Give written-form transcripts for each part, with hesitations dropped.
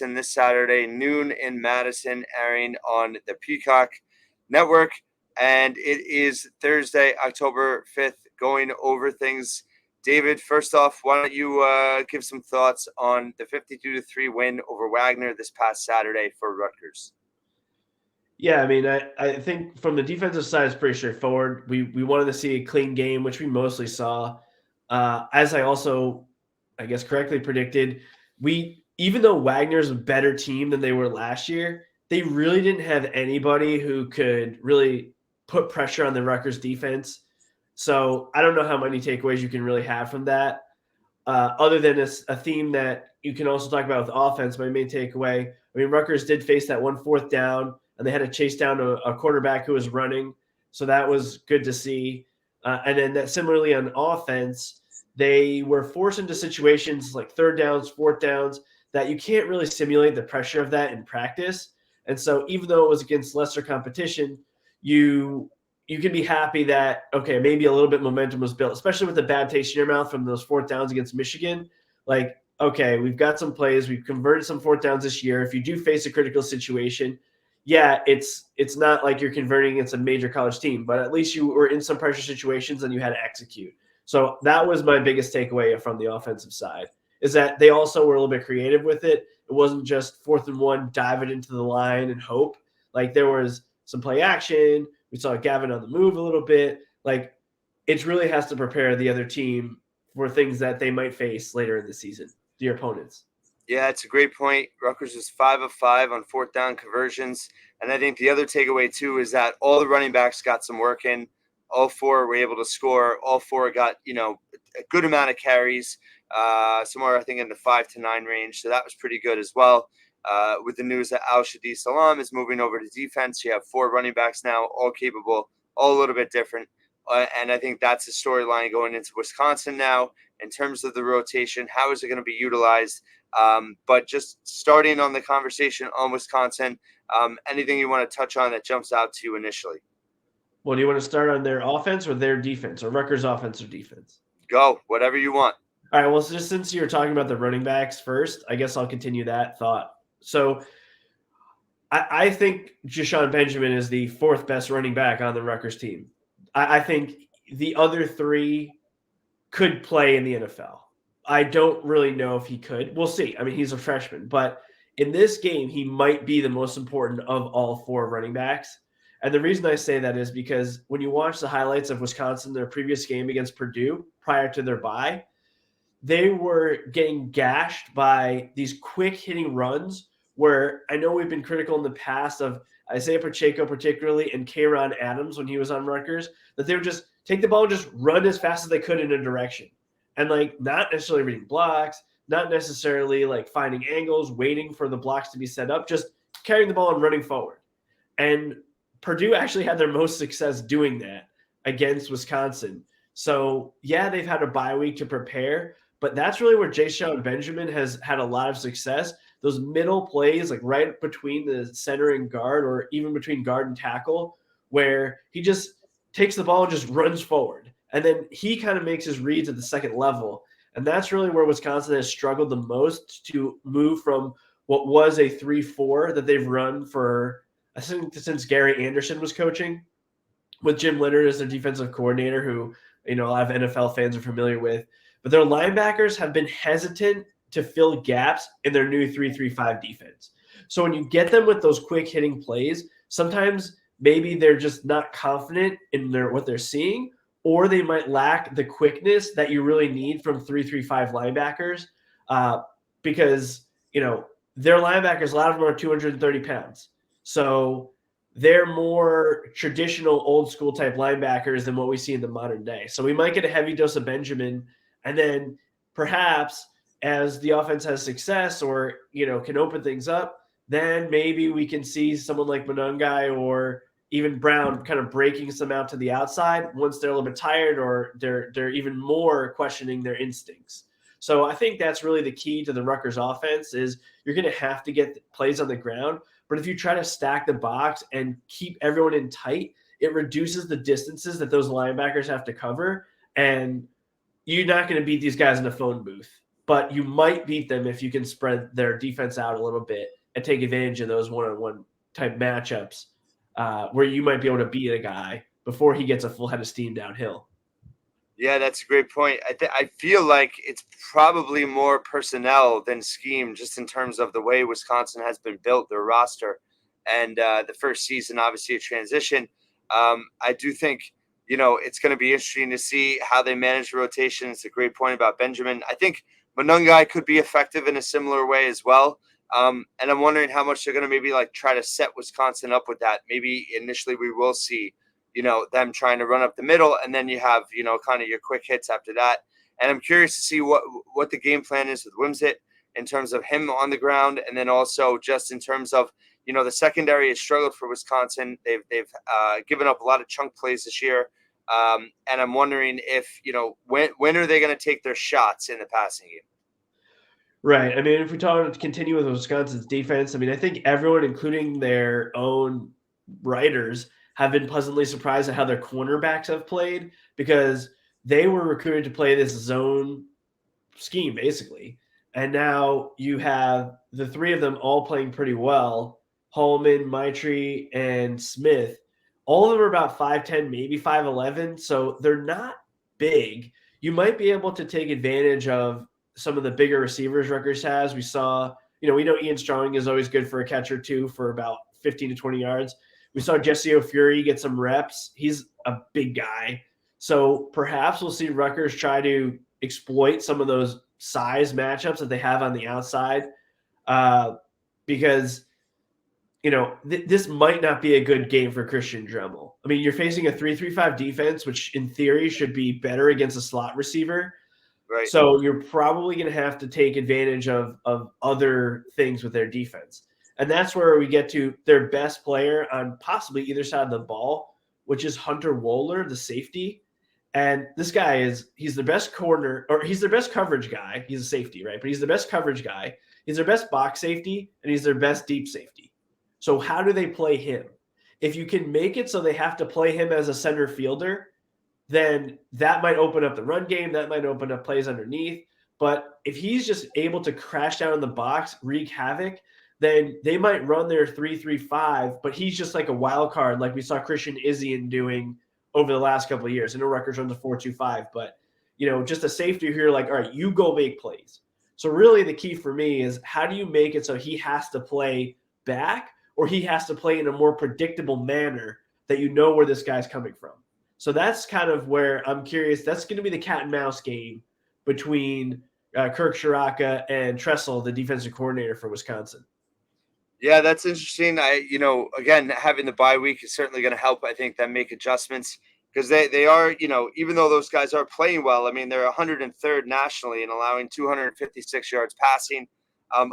this Saturday, noon in Madison, airing on the Peacock Network. And it is Thursday, October 5th, going over things. David, first off, why don't you give some thoughts on the 52-3 win over Wagner this past Saturday for Rutgers? Yeah, I mean, I think from the defensive side, it's pretty straightforward. We wanted to see a clean game, which we mostly saw. As I also, I guess, correctly predicted, we even though Wagner's a better team than they were last year, they really didn't have anybody who could really put pressure on the Rutgers defense. So I don't know how many takeaways you can really have from that, other than a theme that you can also talk about with offense. My main takeaway, I mean, Rutgers did face that 1 4th down, and they had to chase down a quarterback who was running. So that was good to see. And then that similarly on offense, they were forced into situations like 3rd downs, 4th downs that you can't really simulate the pressure of that in practice. And so even though it was against lesser competition, you you can be happy that okay, maybe a little bit momentum was built, especially with the bad taste in your mouth from those 4th downs against Michigan. Like, okay, we've got some plays, we've converted some 4th downs this year. If you do face a critical situation, yeah, it's not like you're converting against a major college team, but at least you were in some pressure situations and you had to execute. So that was my biggest takeaway from the offensive side, is that they also were a little bit creative with it. It wasn't just 4th and 1, dive it into the line and hope. Like there was some play action. We saw Gavin on the move a little bit. Like it really has to prepare the other team for things that they might face later in the season, your opponents. Yeah, it's a great point. Rutgers was 5 of 5 on 4th down conversions. And I think the other takeaway, too, is that all the running backs got some work in. All 4 were able to score. All 4 got, a good amount of carries, somewhere, I think, in the 5 to 9 range. So that was pretty good as well. With the news that Al Shadi Salam is moving over to defense, you have 4 running backs now, all capable, all a little bit different. And I think that's the storyline going into Wisconsin now in terms of the rotation. How is it going to be utilized? But just starting on the conversation on Wisconsin, anything you want to touch on that jumps out to you initially? Well, do you want to start on their offense or their defense, or Rutgers offense or defense? Go, whatever you want. All right. Well, so just since you're talking about the running backs first, I guess I'll continue that thought. So I think Jashawn Benjamin is the 4th best running back on the Rutgers team. I think the other 3 could play in the NFL. I don't really know if he could. We'll see. I mean, he's a freshman, but in this game, he might be the most important of all 4 running backs. And the reason I say that is because when you watch the highlights of Wisconsin, their previous game against Purdue prior to their bye, they were getting gashed by these quick hitting runs where I know we've been critical in the past of Isaiah Pacheco particularly and Kayron Adams when he was on Rutgers, that they would just take the ball and just run as fast as they could in a direction. And like not necessarily reading blocks, not necessarily like finding angles, waiting for the blocks to be set up, just carrying the ball and running forward. And Purdue actually had their most success doing that against Wisconsin. So yeah, they've had a bye week to prepare, but that's really where Jayshon Benjamin has had a lot of success. Those middle plays, like right between the center and guard, or even between guard and tackle, where he just takes the ball and just runs forward. And then he kind of makes his reads at the second level. And that's really where Wisconsin has struggled the most to move from what was a 3-4 that they've run for, I think, since Gary Anderson was coaching, with Jim Leonard as their defensive coordinator, who a lot of NFL fans are familiar with. But their linebackers have been hesitant to fill gaps in their new 3-3-5 defense. So when you get them with those quick hitting plays, sometimes maybe they're just not confident in what they're seeing, or they might lack the quickness that you really need from 3-3-5 linebackers, because their linebackers, a lot of them are 230 pounds. So they're more traditional old school type linebackers than what we see in the modern day. So we might get a heavy dose of Benjamin, and then perhaps as the offense has success or can open things up, then maybe we can see someone like Monangai or even Brown kind of breaking some out to the outside once they're a little bit tired, or they're even more questioning their instincts. So I think that's really the key to the Rutgers offense is you're going to have to get plays on the ground. But if you try to stack the box and keep everyone in tight, it reduces the distances that those linebackers have to cover. And you're not going to beat these guys in a phone booth. but you might beat them if you can spread their defense out a little bit and take advantage of those one-on-one type matchups where you might be able to beat a guy before he gets a full head of steam downhill. Yeah, that's a great point. I feel like it's probably more personnel than scheme, just in terms of the way Wisconsin has been built, their roster, and the first season, obviously a transition. I do think it's going to be interesting to see how they manage the rotation. It's a great point about Benjamin. I think Monungai could be effective in a similar way as well. And I'm wondering how much they're going to maybe like try to set Wisconsin up with that. Maybe initially we will see them trying to run up the middle, and then you have, kind of your quick hits after that. And I'm curious to see what the game plan is with Wimsett in terms of him on the ground, and then also just in terms of, the secondary has struggled for Wisconsin. They've given up a lot of chunk plays this year. And I'm wondering if, when are they going to take their shots in the passing game? Right. I mean, if we talk to continue with Wisconsin's defense, I mean, I think everyone, including their own writers, have been pleasantly surprised at how their cornerbacks have played because they were recruited to play this zone scheme, basically. And now you have the three of them all playing pretty well. Holman, Maitre, and Smith. All of them are about 5'10, maybe 5'11. So they're not big. You might be able to take advantage of some of the bigger receivers Rutgers has. We saw, we know Ian Strong is always good for a catch or two for about 15 to 20 yards. We saw Jesse O'Fury get some reps. He's a big guy. So perhaps we'll see Rutgers try to exploit some of those size matchups that they have on the outside because this might not be a good game for Christian Dremel. I mean, you're facing a 3-3-5 defense, which in theory should be better against a slot receiver. Right. So you're probably going to have to take advantage of other things with their defense. And that's where we get to their best player on possibly either side of the ball, which is Hunter Wohler, the safety. And this guy he's the best corner, or he's their best coverage guy. He's a safety, right? But he's the best coverage guy. He's their best box safety, and he's their best deep safety. So how do they play him? If you can make it so they have to play him as a center fielder, then that might open up the run game. That might open up plays underneath. But if he's just able to crash down in the box, wreak havoc, then they might run their 3-3-5, but he's just like a wild card like we saw Christian Izzian doing over the last couple of years. I know Rutgers runs a 4-2-5, but just a safety here, like, all right, you go make plays. So really the key for me is how do you make it so he has to play back or he has to play in a more predictable manner that you know where this guy's coming from. So that's kind of where I'm curious. That's going to be the cat and mouse game between Kirk Shiraka and Tressel, the defensive coordinator for Wisconsin. Yeah, that's interesting. Again, having the bye week is certainly going to help, I think, them make adjustments because they are, even though those guys are playing well, I mean, they're 103rd nationally and allowing 256 yards passing.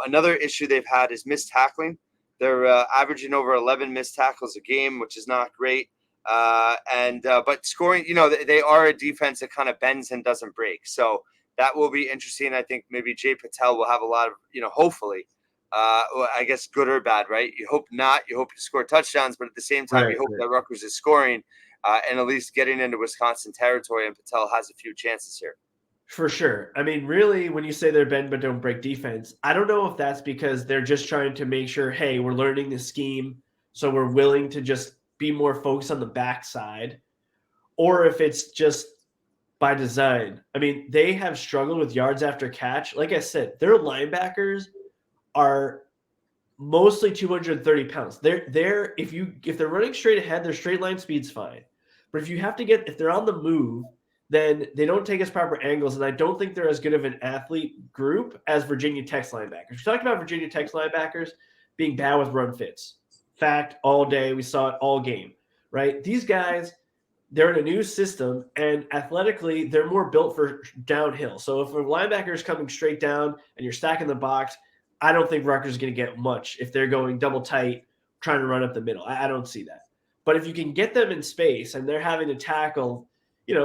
Another issue they've had is missed tackling. They're averaging over 11 missed tackles a game, which is not great. But scoring, they are a defense that kind of bends and doesn't break. So that will be interesting. I think maybe Jay Patel will have a lot of, hopefully, I guess good or bad, right? You hope not. You hope to score touchdowns, but at the same time, you hope that Rutgers is scoring and at least getting into Wisconsin territory, and Patel has a few chances here. For sure. I mean, really, when you say they're bend but don't break defense, I don't know if that's because they're just trying to make sure, hey, we're learning the scheme, so we're willing to just be more focused on the backside, or if it's just by design. I mean, they have struggled with yards after catch. Like I said, their linebackers are mostly 230 pounds. They're if they're running straight ahead, their straight line speed's fine. But if they're on the move, then they don't take as proper angles, and I don't think they're as good of an athlete group as Virginia Tech's linebackers. We talked about Virginia Tech's linebackers being bad with run fits. Fact, all day. We saw it all game, right? These guys, they're in a new system, and athletically, they're more built for downhill. So if a linebacker is coming straight down and you're stacking the box, I don't think Rutgers is going to get much if they're going double tight, trying to run up the middle. I don't see that. But if you can get them in space and they're having to tackle –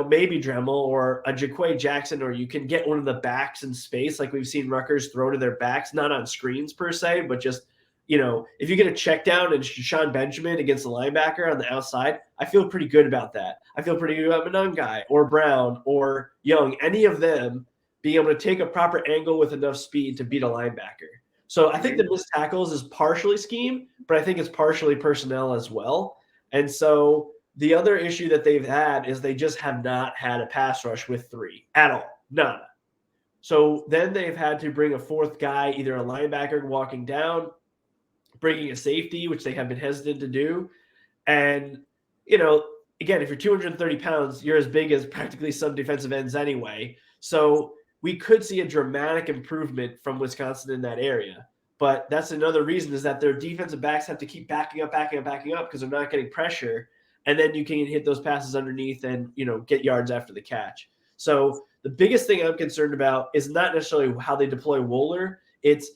maybe Dremel or a Jaquay Jackson, or you can get one of the backs in space, like we've seen Rutgers throw to their backs, not on screens per se, but just, if you get a check down and Deshaun Benjamin against the linebacker on the outside, I feel pretty good about that. I feel pretty good about Monungai or Brown or Young, any of them, being able to take a proper angle with enough speed to beat a linebacker. So I think the missed tackles is partially scheme, but I think it's partially personnel as well. And so the other issue that they've had is they just have not had a pass rush with three at all. None. So then they've had to bring a fourth guy, either a linebacker walking down, bringing a safety, which they have been hesitant to do. And, again, if you're 230 pounds, you're as big as practically some defensive ends anyway. So we could see a dramatic improvement from Wisconsin in that area. But that's another reason is that their defensive backs have to keep backing up because they're not getting pressure. And then you can hit those passes underneath and, get yards after the catch. So the biggest thing I'm concerned about is not necessarily how they deploy Wohler. It's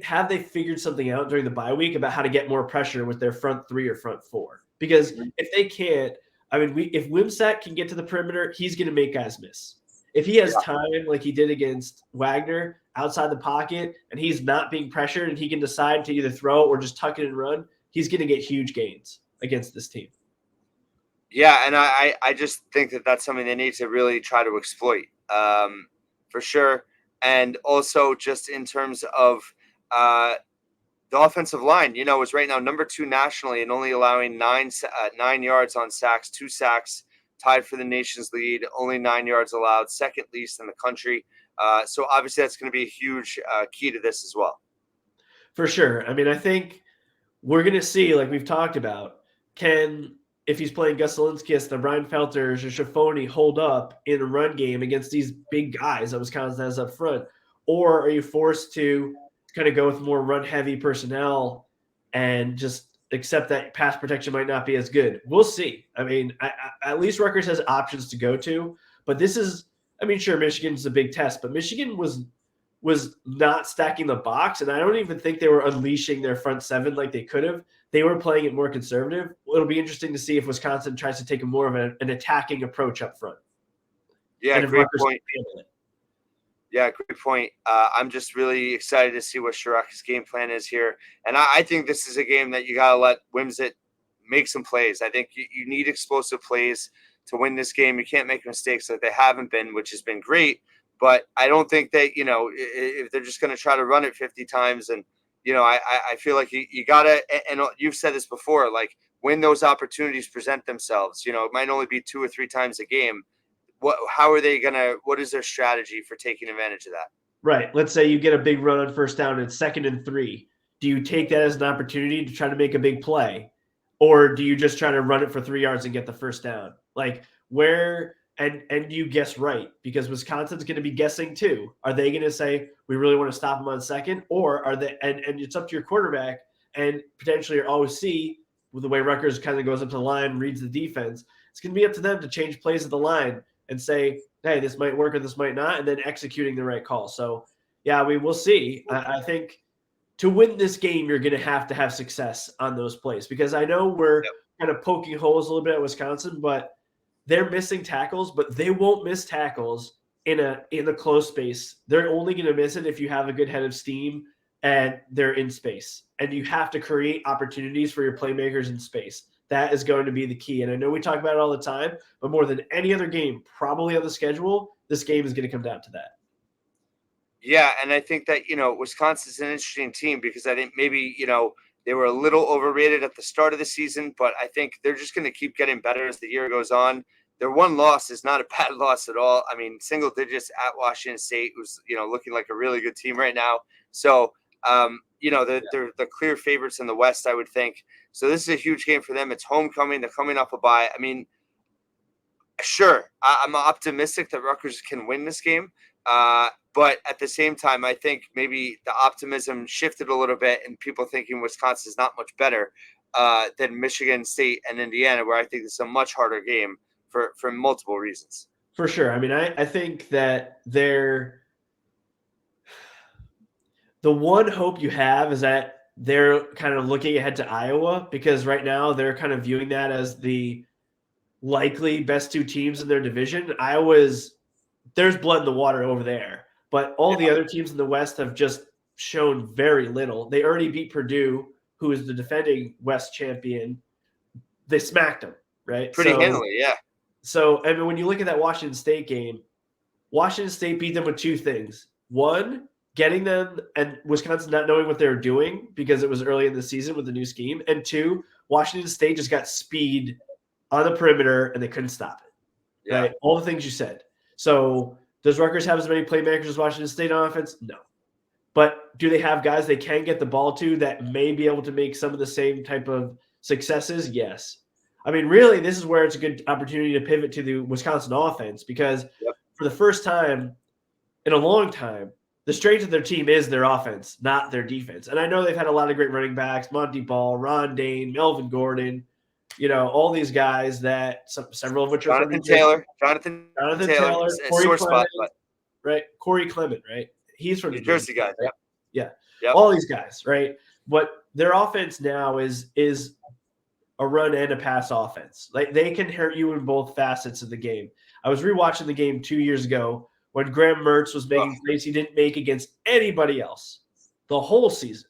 have they figured something out during the bye week about how to get more pressure with their front three or front four? Because if they can't, if Wimsatt can get to the perimeter, he's going to make guys miss. If he has time like he did against Wagner outside the pocket and he's not being pressured and he can decide to either throw or just tuck it and run, he's going to get huge gains against this team. Yeah, and I just think that that's something they need to really try to exploit, for sure. And also just in terms of the offensive line, is right now number 2 nationally and only allowing 9 yards on sacks, 2 sacks, tied for the nation's lead, only 9 yards allowed, second least in the country. So obviously that's going to be a huge key to this as well. For sure. I think we're going to see, like we've talked about, if he's playing Gus Zielinskis, the Brian Felters, or Schifoni hold up in a run game against these big guys that Wisconsin has up front? Or are you forced to kind of go with more run-heavy personnel and just accept that pass protection might not be as good? We'll see. At least Rutgers has options to go to. But this is, sure, Michigan's a big test, but Michigan was not stacking the box, and I don't even think they were unleashing their front seven like they could have. They were playing it more conservative. It'll be interesting to see if Wisconsin tries to take a more of an attacking approach up front. Yeah, great point. Yeah, great point. I'm just really excited to see what Shiroki's game plan is here. And I think this is a game that you got to let Wimsatt make some plays. I think you need explosive plays to win this game. You can't make mistakes like they haven't been, which has been great. But I don't think that, if they're just going to try to run it 50 times and, I feel like you got to, and you've said this before, like when those opportunities present themselves, it might only be 2 or 3 times a game. How are they going to, what is their strategy for taking advantage of that? Right. Let's say you get a big run on first down and it's 2nd and 3. Do you take that as an opportunity to try to make a big play? Or do you just try to run it for 3 yards and get the first down? Like where, and you guess right, because Wisconsin's going to be guessing too. Are they going to say, we really want to stop them on 2nd? Or are they, and it's up to your quarterback and potentially your OC, with the way Rutgers kind of goes up to the line, reads the defense, it's going to be up to them to change plays at the line and say, hey, this might work or this might not, and then executing the right call. So, yeah, we will see. I think to win this game, you're going to have success on those plays, because I know we're kind of poking holes a little bit at Wisconsin, but they're missing tackles, but they won't miss tackles in a close space. They're only going to miss it if you have a good head of steam and they're in space. And you have to create opportunities for your playmakers in space. That is going to be the key. And I know we talk about it all the time, but more than any other game probably on the schedule, this game is going to come down to that. Yeah, and I think that, Wisconsin's an interesting team because I think maybe, they were a little overrated at the start of the season, but I think they're just going to keep getting better as the year goes on. Their one loss is not a bad loss at all. Single digits at Washington State, who's, looking like a really good team right now. So, they're the clear favorites in the West, I would think. So this is a huge game for them. It's homecoming. They're coming off a bye. Sure, I'm optimistic that Rutgers can win this game. But at the same time, I think maybe the optimism shifted a little bit and people thinking Wisconsin is not much better than Michigan State and Indiana, where I think it's a much harder game for multiple reasons. For sure. I think that the one hope you have is that they're kind of looking ahead to Iowa, because right now they're kind of viewing that as the likely best 2 teams in their division. There's blood in the water over there. But all the other teams in the West have just shown very little. They already beat Purdue, who is the defending West champion. They smacked them, right? Pretty handily, yeah. So, when you look at that Washington State game, Washington State beat them with two things. One, getting them and Wisconsin not knowing what they were doing because it was early in the season with the new scheme. And two, Washington State just got speed on the perimeter and they couldn't stop it. Yeah. Right? All the things you said. So does Rutgers have as many playmakers as Washington State on offense? No. But do they have guys they can get the ball to that may be able to make some of the same type of successes? Yes. I mean, really, this is where it's a good opportunity to pivot to the Wisconsin offense because Yep. for the first time in a long time, the strength of their team is their offense, not their defense. And I know they've had a lot of great running backs, Monty Ball, Ron Dane, Melvin Gordon, all these guys that several of which are from New Jersey. Jonathan Taylor, Corey sore Clement, spot, but right? Corey Clement, right? He's from New Jersey guy. right? Yep. Yeah. All these guys, right? But their offense now is a run and a pass offense. Like they can hurt you in both facets of the game. I was rewatching the game 2 years ago when Graham Mertz was making plays he didn't make against anybody else the whole season.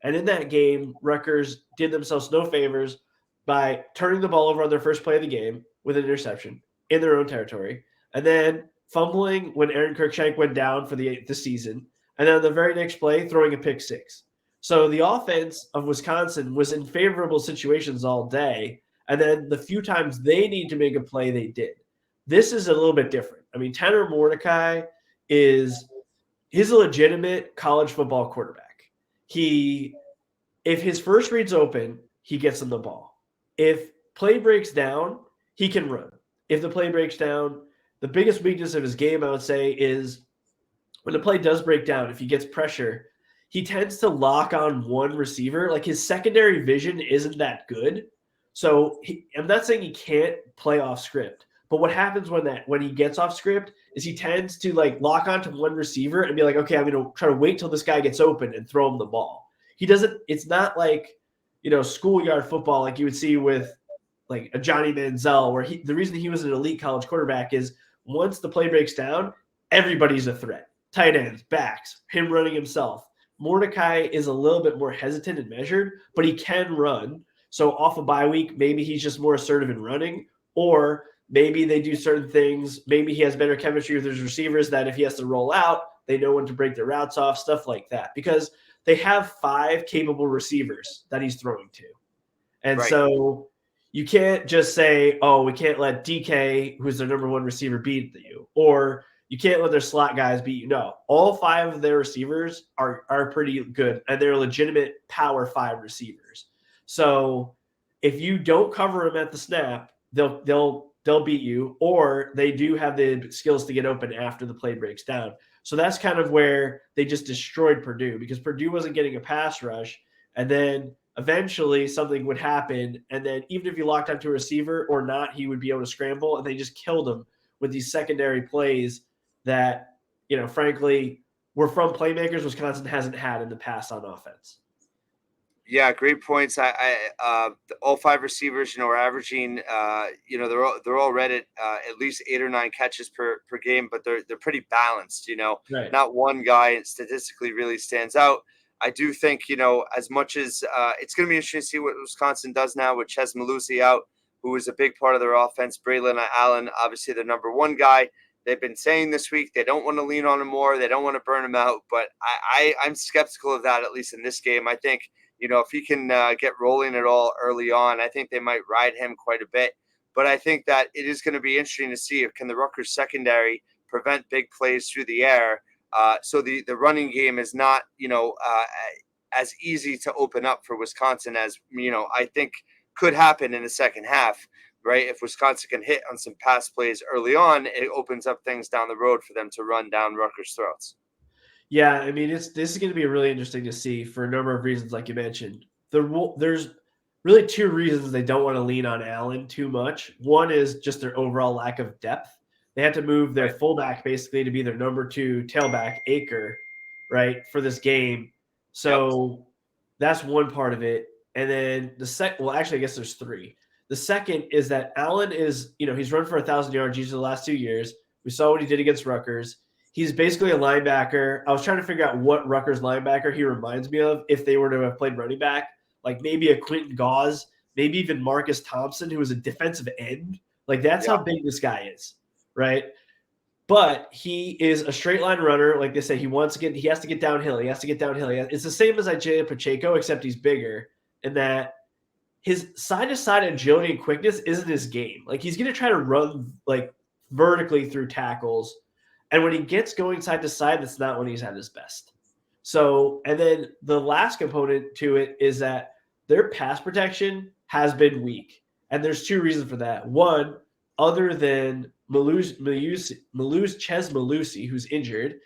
And in that game, Rutgers did themselves no favors by turning the ball over on their first play of the game with an interception in their own territory, and then fumbling when Aaron Kirkshank went down for the season, and then the very next play, throwing a pick six. So the offense of Wisconsin was in favorable situations all day, and then the few times they need to make a play, they did. This is a little bit different. I mean, Tanner Mordecai he's a legitimate college football quarterback. If his first read's open, he gets him the ball. If play breaks down, he can run. If the play breaks down, the biggest weakness of his game, I would say, is when the play does break down, if he gets pressure, he tends to lock on one receiver. Like his secondary vision isn't that good. So I'm not saying he can't play off script, but what happens when he gets off script is he tends to like lock onto one receiver and be like, okay, I'm going to try to wait till this guy gets open and throw him the ball. He doesn't. It's not like schoolyard football like you would see with like a Johnny Manziel, where the reason he was an elite college quarterback is once the play breaks down, everybody's a threat. Tight ends, backs, him running himself. Mordecai is a little bit more hesitant and measured, but he can run. So off a bye week, maybe he's just more assertive in running, or maybe they do certain things. Maybe he has better chemistry with his receivers that if he has to roll out, they know when to break their routes off, stuff like that. Because they have 5 capable receivers that he's throwing to. And so you can't just say, oh, we can't let DK, who's their number 1 receiver, beat you. Or you can't let their slot guys beat you. No, all 5 of their receivers are pretty good, and they're legitimate power 5 receivers. So if you don't cover them at the snap, they'll beat you, or they do have the skills to get open after the play breaks down. So that's kind of where they just destroyed Purdue, because Purdue wasn't getting a pass rush, and then eventually something would happen, and then even if you locked onto a receiver or not, he would be able to scramble, and they just killed him with these secondary plays that, frankly, were from playmakers Wisconsin hasn't had in the past on offense. Yeah, great points. All 5 receivers, are averaging, they're all read at least 8 or 9 catches per game, but they're pretty balanced. Right. Not one guy statistically really stands out. I do think, as much as it's going to be interesting to see what Wisconsin does now with Ches Malusi out, who is a big part of their offense. Braylon Allen, obviously the number 1 guy. They've been saying this week they don't want to lean on him more. They don't want to burn him out, but I'm skeptical of that, at least in this game. I think, if he can get rolling at all early on, I think they might ride him quite a bit. But I think that it is going to be interesting to see if can the Rutgers secondary prevent big plays through the air. So the running game is not, as easy to open up for Wisconsin as, I think could happen in the second half, right? If Wisconsin can hit on some pass plays early on, it opens up things down the road for them to run down Rutgers' throats. Yeah, I mean, this is going to be really interesting to see for a number of reasons, like you mentioned. There's really 2 reasons they don't want to lean on Allen too much. One is just their overall lack of depth. They had to move their fullback basically to be their number 2 tailback, Aker, right, for this game. So that's one part of it. And then actually, I guess there's 3. The second is that Allen is, he's run for 1,000 yards each of the last 2 years. We saw what he did against Rutgers. He's basically a linebacker. I was trying to figure out what Rutgers linebacker he reminds me of if they were to have played running back, like maybe a Quentin Gauze, maybe even Marcus Thompson, who was a defensive end. Like that's how big this guy is, right? but he is a straight line runner. Like they say, he has to get downhill. It's the same as Isaiah Pacheco, except he's bigger, and that his side to side agility and quickness isn't his game. Like he's going to try to run like vertically through tackles. And when he gets going side to side, that's not when he's at his best. So, and then the last component to it is that their pass protection has been weak. And there's two reasons for that. One, other than Ches Malusi, who's injured,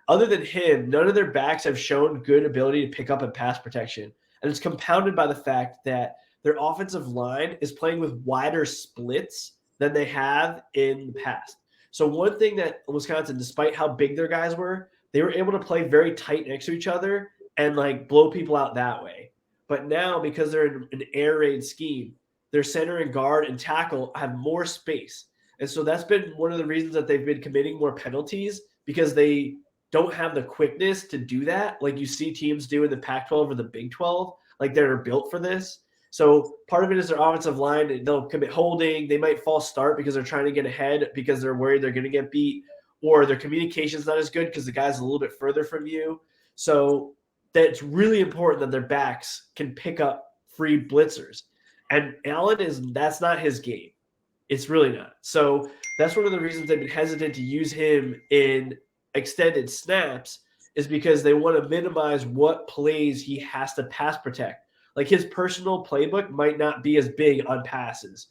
other than him, none of their backs have shown good ability to pick up and pass protection. And it's compounded by the fact that their offensive line is playing with wider splits than they have in the past. So one thing that Wisconsin, despite how big their guys were, they were able to play very tight next to each other and like blow people out that way. But now, because they're in an air raid scheme, their center and guard and tackle have more space. And so that's been one of the reasons that they've been committing more penalties, because they don't have the quickness to do that like you see teams do in the Pac-12 or the Big 12, like they're built for this. So part of it is their offensive line. They'll commit holding. They might false start because they're trying to get ahead because they're worried they're going to get beat, or their communication's not as good because the guy's a little bit further from you. So that's really important that their backs can pick up free blitzers. And that's not his game. It's really not. So that's one of the reasons they've been hesitant to use him in extended snaps, is because they want to minimize what plays he has to pass protect. Like his personal playbook might not be as big on passes.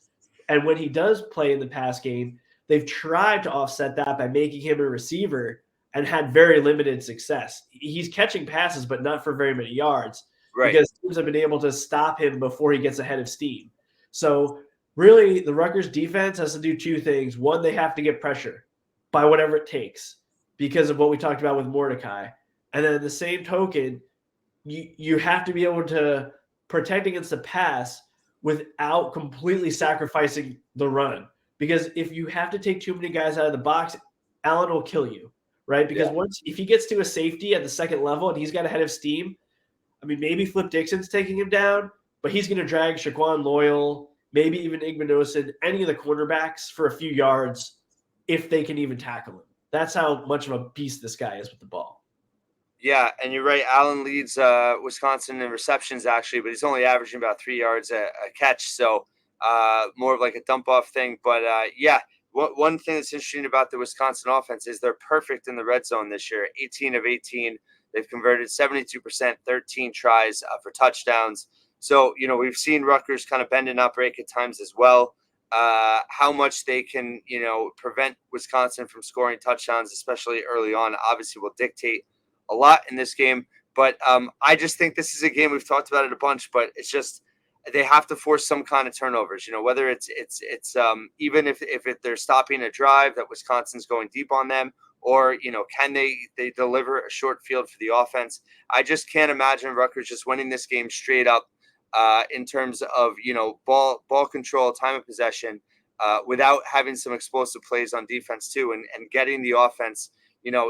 And when he does play in the pass game, they've tried to offset that by making him a receiver and had very limited success. He's catching passes, but not for very many yards, Right. because teams have been able to stop him before he gets ahead of steam. So really, the Rutgers defense has to do two things. One, they have to get pressure by whatever it takes because of what we talked about with Mordecai. And then the same token, you have to be able to protect against the pass without completely sacrificing the run. Because if you have to take too many guys out of the box, Allen will kill you, right? Because if he gets to a safety at the second level and he's got ahead of steam, I mean, maybe Flip Dixon's taking him down, but he's going to drag Shaquan Loyal, maybe even Igmanosin, any of the cornerbacks for a few yards if they can even tackle him. That's how much of a beast this guy is with the ball. Yeah, and you're right. Allen leads Wisconsin in receptions, actually, but he's only averaging about 3 yards a catch, so more of like a dump-off thing. But, one thing that's interesting about the Wisconsin offense is they're perfect in the red zone this year, 18 of 18. They've converted 72%, 13 tries for touchdowns. So, we've seen Rutgers kind of bend and not break at times as well. How much they can, prevent Wisconsin from scoring touchdowns, especially early on, obviously will dictate a lot in this game. But I just think this is a game, we've talked about it a bunch, but it's just they have to force some kind of turnovers, whether it's even if they're stopping a drive that Wisconsin's going deep on them, or can they deliver a short field for the offense. I just can't imagine Rutgers just winning this game straight up in terms of ball control, time of possession, without having some explosive plays on defense too, and getting the offense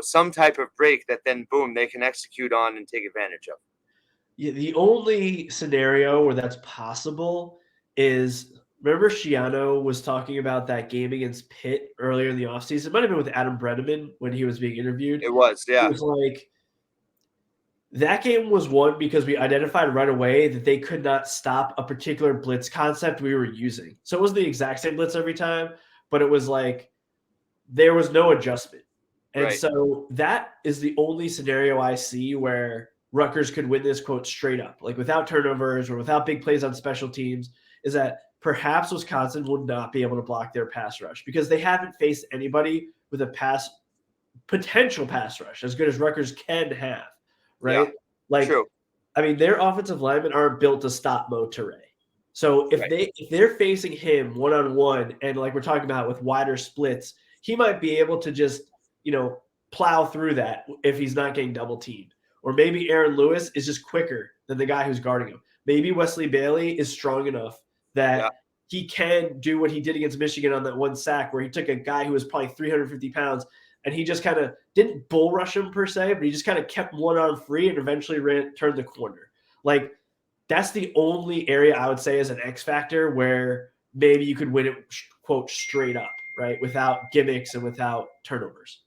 some type of break that then boom they can execute on and take advantage of. Yeah, the only scenario where that's possible is, remember Schiano was talking about that game against Pitt earlier in the offseason? It might have been with Adam Brenneman when he was being interviewed. It was, yeah. It was like, that game was won because we identified right away that they could not stop a particular blitz concept we were using. So it was the exact same blitz every time, but it was like there was no adjustment. And Right. So that is the only scenario I see where Rutgers could win this, quote, straight up, like without turnovers or without big plays on special teams, is that perhaps Wisconsin would not be able to block their pass rush because they haven't faced anybody with a potential pass rush as good as Rutgers can have, right? Yeah, like, true. I mean, their offensive linemen aren't built to stop Mo Toure. So if they're facing him one-on-one and like we're talking about with wider splits, he might be able to just, plow through that if he's not getting double teamed. Or maybe Aaron Lewis is just quicker than the guy who's guarding him. Maybe Wesley Bailey is strong enough that he can do what he did against Michigan on that one sack where he took a guy who was probably 350 pounds and he just kind of didn't bull rush him per se, but he just kind of kept one arm free and eventually turned the corner. Like, that's the only area I would say is an X factor where maybe you could win it, quote, straight up, right? Without gimmicks and without turnovers.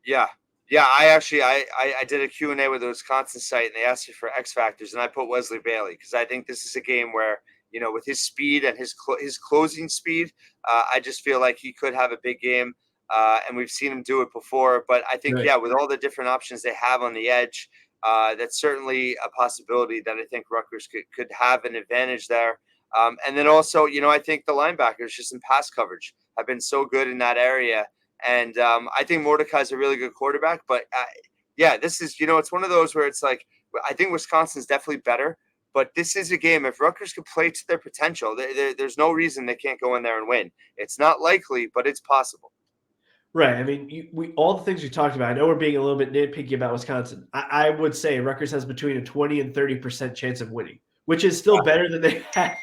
Yeah. Yeah, I did a Q&A with the Wisconsin site, and they asked me for X factors, and I put Wesley Bailey because I think this is a game where, with his speed and his closing speed, I just feel like he could have a big game, and we've seen him do it before. But I think, Right. yeah, with all the different options they have on the edge, that's certainly a possibility that I think Rutgers could have an advantage there. And then also, I think the linebackers just in pass coverage have been so good in that area. And I think Mordecai's a really good quarterback. But, yeah, this is, it's one of those where it's like I think Wisconsin's definitely better. But this is a game. If Rutgers could play to their potential, there's no reason they can't go in there and win. It's not likely, but it's possible. Right. I mean, all the things we talked about. I know we're being a little bit nitpicky about Wisconsin. I would say Rutgers has between a 20 and 30% chance of winning, which is still better than they had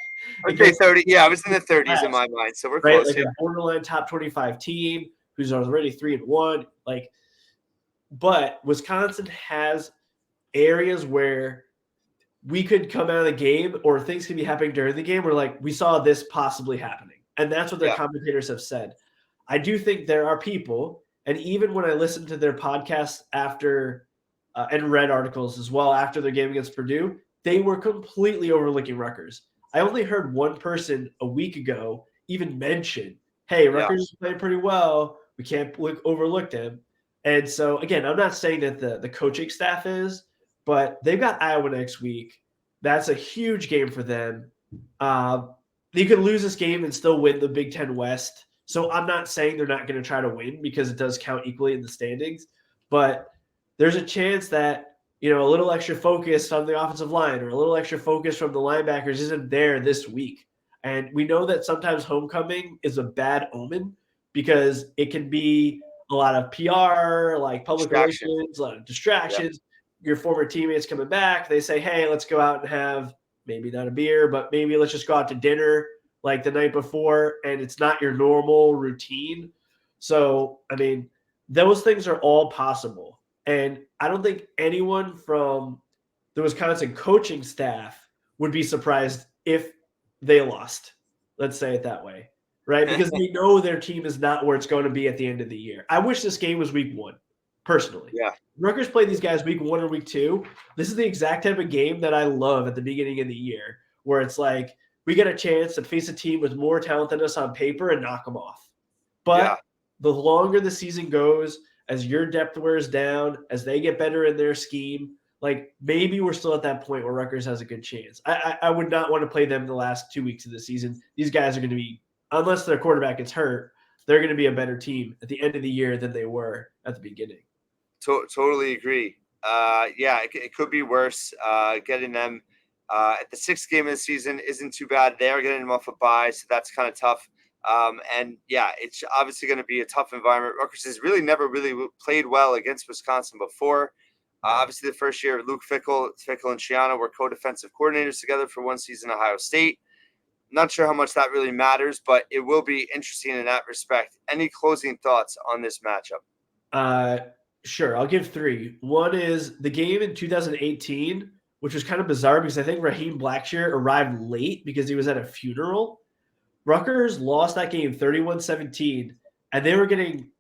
Okay, against 30. Yeah, I was in the 30s in last, my mind, so we're right? close. Like Yeah, a borderline top 25 team who's already 3-1. Like, but Wisconsin has areas where we could come out of the game or things could be happening during the game where like we saw this possibly happening. And that's what their yeah, commentators have said. I do think there are people, and even when I listened to their podcasts after and read articles as well after their game against Purdue, they were completely overlooking Rutgers. I only heard one person a week ago even mention, hey, yeah, Rutgers is playing pretty well. We can't overlook them. And so, again, I'm not saying that the coaching staff is, but they've got Iowa next week. That's a huge game for them. You could lose this game and still win the Big Ten West. So I'm not saying they're not going to try to win because it does count equally in the standings, but there's a chance that a little extra focus on the offensive line or a little extra focus from the linebackers isn't there this week. And we know that sometimes homecoming is a bad omen because it can be a lot of PR, like public distraction. relations, a lot of Yeah, distractions. Your former teammates coming back, they say, hey, let's go out and have maybe not a beer, but maybe let's just go out to dinner like the night before, and it's not your normal routine. So, I mean, those things are all possible. And I don't think anyone from the Wisconsin coaching staff would be surprised if they lost. Let's say it that way, right? Because they know their team is not where it's going to be at the end of the year. I wish this game was week one, personally. yeah, Rutgers played these guys week one or week two. This is the exact type of game that I love at the beginning of the year, where it's like we get a chance to face a team with more talent than us on paper and knock them off. yeah. But the longer the season goes, as your depth wears down, as they get better in their scheme, like maybe we're still at that point where Rutgers has a good chance. I would not want to play them the last 2 weeks of the season. These guys are going to be, unless their quarterback gets hurt, they're going to be a better team at the end of the year than they were at the beginning. Totally agree. Yeah, it could be worse. Getting them at the sixth game of the season isn't too bad. They are getting them off a bye, so that's kind of tough. And yeah, it's obviously going to be a tough environment. Rutgers has really never really played well against Wisconsin before. Obviously, the first year, Luke Fickell and Shiana were co-defensive coordinators together for one season at Ohio State. Not sure how much that really matters, but it will be interesting in that respect. Any closing thoughts on this matchup? Sure, I'll give three. One is the game in 2018, which was kind of bizarre because I think Raheem Blackshear arrived late because he was at a funeral. Rutgers lost that game 31-17, and they were getting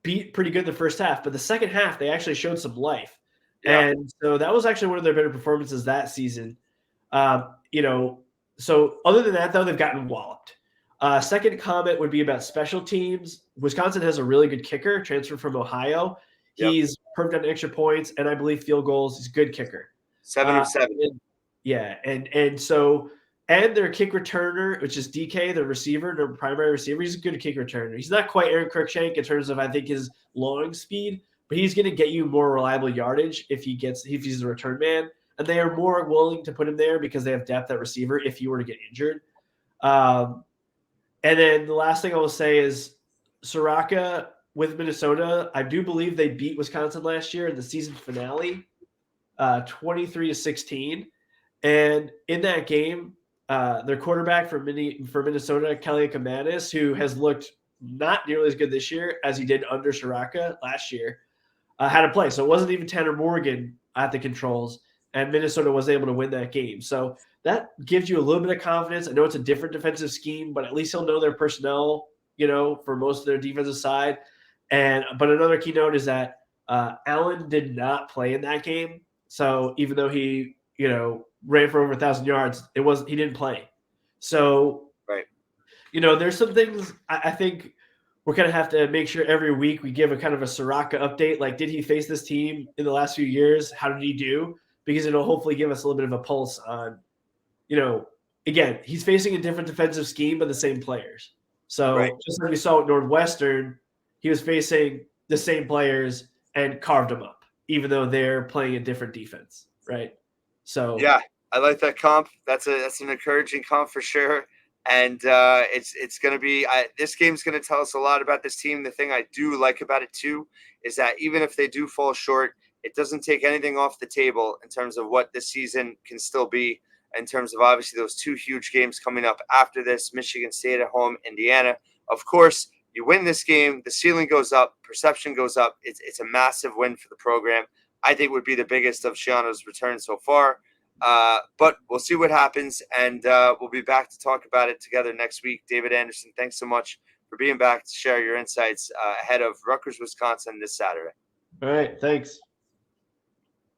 beat pretty good in the first half. But the second half, they actually showed some life. Yeah, And so that was actually one of their better performances that season. So other than that, though, they've gotten walloped. Second comment would be about special teams. Wisconsin has a really good kicker, transferred from Ohio. yep. He's perfect on extra points, and I believe field goals. He's a good kicker. 7 of 7. Yeah, and their kick returner, which is DK, the receiver, their primary receiver, he's a good kick returner. He's not quite Aaron Cruikshank in terms of I think his long speed, but he's going to get you more reliable yardage if he's a return man. And they are more willing to put him there because they have depth at receiver if you were to get injured. And then the last thing I will say is Soraka with Minnesota. I do believe they beat Wisconsin last year in the season finale, 23-16. And in that game, their quarterback for Minnesota, Kelly Kamanis, who has looked not nearly as good this year as he did under Soraka last year, had to play. So it wasn't even Tanner Morgan at the controls, and Minnesota was able to win that game. So that gives you a little bit of confidence. I know it's a different defensive scheme, but at least he'll know their personnel for most of their defensive side. But another key note is that Allen did not play in that game. So even though he, ran for over 1,000 yards, he didn't play. So, Right. there's some things I think we're going to have to make sure every week we give a kind of a Soraka update. Like, did he face this team in the last few years? How did he do? Because it'll hopefully give us a little bit of a pulse on, again, he's facing a different defensive scheme, but the same players. Right. So just like we saw at Northwestern, he was facing the same players and carved them up, even though they're playing a different defense, right? So Yeah, I like that comp. That's an encouraging comp for sure. And it's going to be this game's going to tell us a lot about this team. The thing I do like about it too is that even if they do fall short, it doesn't take anything off the table in terms of what this season can still be. In terms of obviously those two huge games coming up after this, Michigan State at home, Indiana. Of course, you win this game, the ceiling goes up, perception goes up. It's a massive win for the program. I think would be the biggest of Shiano's returns so far. But we'll see what happens, and we'll be back to talk about it together next week. David Anderson, thanks so much for being back to share your insights ahead of Rutgers, Wisconsin this Saturday. all right, thanks.